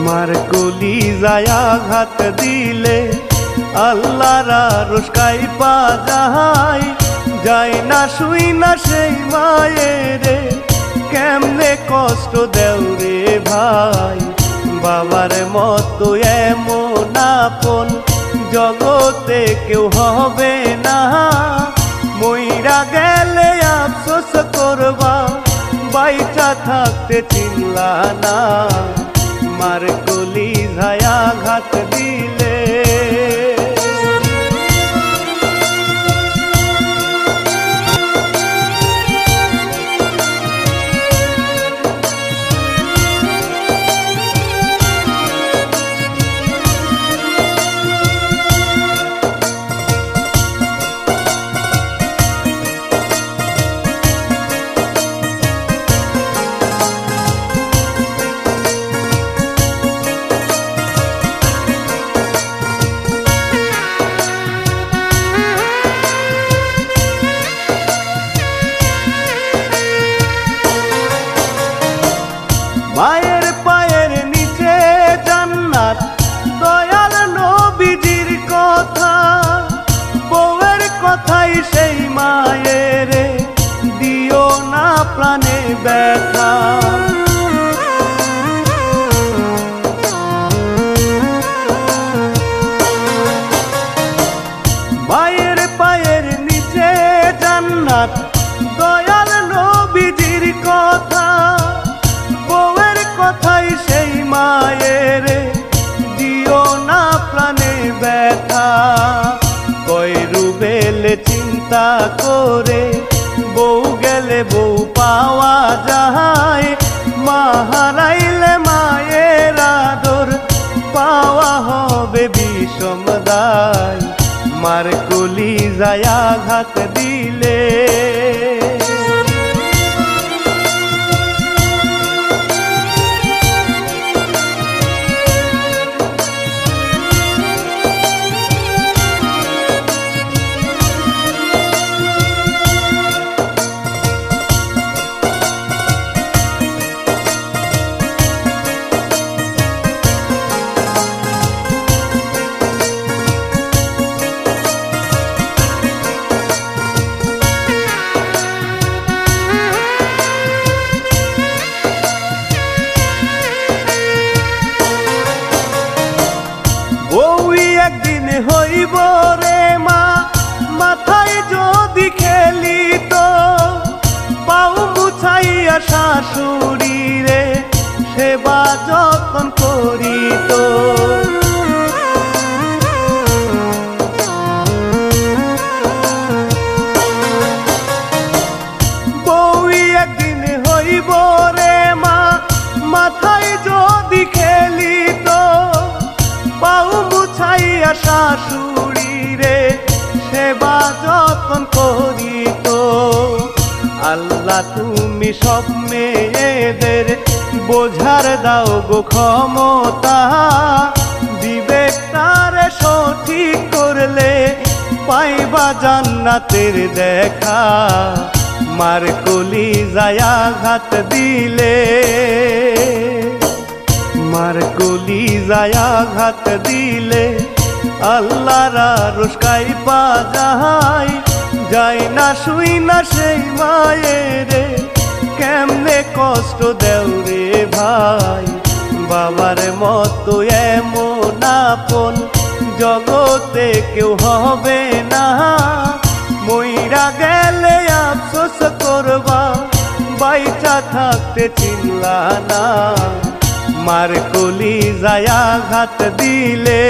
মার কলিজায় আঘাত দিলে আল্লাহর আরশ কাঁইপা যায়, যায় না শুই না সেই মায়েরে, কেমনে কষ্ট দেও রে ভাই। বাবার মতো এমন আপন জগতে কেউ হবে না, মইরা গেলে আফসোস করবা, বাইচা থাকতে চিনলা না। মার কলিজায় আঘাত দিলে মায়ের পায়ের নিচে জান্নাত, দয়াল নবীজির কথা, বউয়ের কথাই সেই মায়ের, দিও না প্রাণে ব্যথা। মায়ের পায়ের নিচে জান্নাত, দয়াল নবীজির কথা, বউয়ের কথাই সেই মায়ের, দিও না প্রাণে ব্যথা। কয় রুবেলে চিন্তা করে, বউ গেলে বউ পাওয়া যায়, মা হারাইলে মায়ের আদর পাওয়া হবে বিষম দায়। মার কলিজায় আঘাত দিলে বউই একদিন হইব রে মা, মাথায় যদি খেলিত, পাও মুছাইয়া শাশুড়ি রে সেবা যত্ন করিত। বউই একদিন হইব রে মা, মাথায় যদি খেলিত, পাও মুছাইয়া শাশুড়ি রে সেবা যত্ন করিত। আল্লাহ তুমি সব মেয়েদের বোঝার দাও গো ক্ষমতা, বিবেকটারে সঠিক করলে পাইবা জান্নাতের দেখা। মার কলিজায় আঘাত দিলে, মার কলিজায় আঘাত দিলে আল্লাহর আরশ কাঁইপা যায়, যায় না শুই না সেই মায়েরে, কেমনে কষ্ট দেও রে ভাই। বাবার মতো এমন আপন জগতে কেউ হবে না, মইরা গেলে আফসোস করবা, বাইচা থাকতে চিনলা না। মার কলিজায় আঘাত দিলে